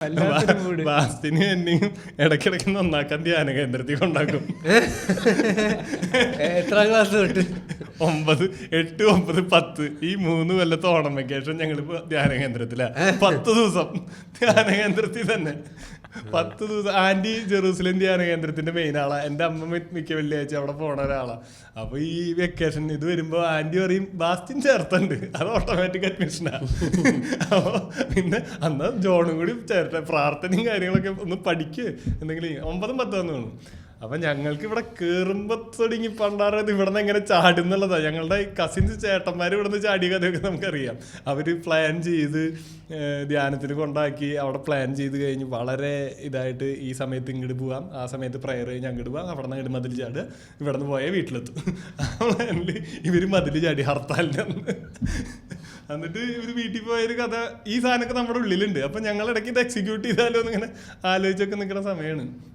ബാസ്റ്റിന് എന്നെയും ഇടയ്ക്കിടയ്ക്ക് നന്നാക്കാൻ ധ്യാന കേന്ദ്രത്തിൽ കൊണ്ടാക്കും. എത്രാം ക്ലാസ് തൊട്ട്? 9, 8, 9, 10 ഈ 3 കൊല്ലത്തെ ഓണം വെക്കേഷൻ ഞങ്ങൾ ധ്യാന കേന്ദ്രത്തിലാ. 10 ദിവസം ധ്യാന കേന്ദ്രത്തിൽ തന്നെ 10 ദിവസം. ആന്റി ജെറൂസലേം ധ്യാന കേന്ദ്രത്തിന്റെ മെയിൻ ആളാ. എന്റെ അമ്മ മിക്ക വെള്ളിയാഴ്ച അവിടെ പോണ ഒരാളാ. അപ്പൊ ഈ വെക്കേഷൻ ഇത് വരുമ്പോ ആന്റി പറയും ബാസ്റ്റിൻ ചേർത്തുണ്ട്, അത് ഓട്ടോമാറ്റിക് അഡ്മിഷനാ. അപ്പൊ പിന്നെ അന്ന് ജോണും കൂടി ചേർത്ത പ്രാർത്ഥനയും കാര്യങ്ങളൊക്കെ ഒന്ന് പഠിക്കുക എന്തെങ്കിലും 9, 10 തോന്നുന്നു. അപ്പൊ ഞങ്ങൾക്ക് ഇവിടെ കേറുമ്പോ തുടങ്ങി പണ്ടാറത് ഇവിടെ നിന്ന് എങ്ങനെ ചാടുന്നുള്ളതാ. ഞങ്ങളുടെ കസിൻസ് ചേട്ടന്മാർ ഇവിടെ നിന്ന് ചാടിയ കഥയൊക്കെ നമുക്കറിയാം. അവര് പ്ലാൻ ചെയ്ത് ധ്യാനത്തിന് കൊണ്ടാക്കി, അവിടെ പ്ലാൻ ചെയ്ത് കഴിഞ്ഞ് വളരെ ഇതായിട്ട് ഈ സമയത്ത് ഇങ്ങോട്ട് പോവാം, ആ സമയത്ത് പ്രയർ കഴിഞ്ഞ് അങ്ങോട്ട് പോവാം, അവിടെ നിന്ന് അങ്ങോട്ട് മതിൽ ചാടുക, ഇവിടെ നിന്ന് പോയാൽ വീട്ടിലെത്തും. ഇവര് മതിൽ ചാടി ഹർത്താലിൻ്റെ അന്ന്. എന്നിട്ട് ഇവര് വീട്ടിൽ പോയൊരു കഥ, ഈ സാധനമൊക്കെ നമ്മുടെ ഉള്ളിലുണ്ട്. അപ്പൊ ഞങ്ങൾ ഇടയ്ക്ക് ഇത് എക്സിക്യൂട്ട് ചെയ്താലോ എന്നിങ്ങനെ ആലോചിച്ചൊക്കെ നിൽക്കുന്ന സമയമാണ്.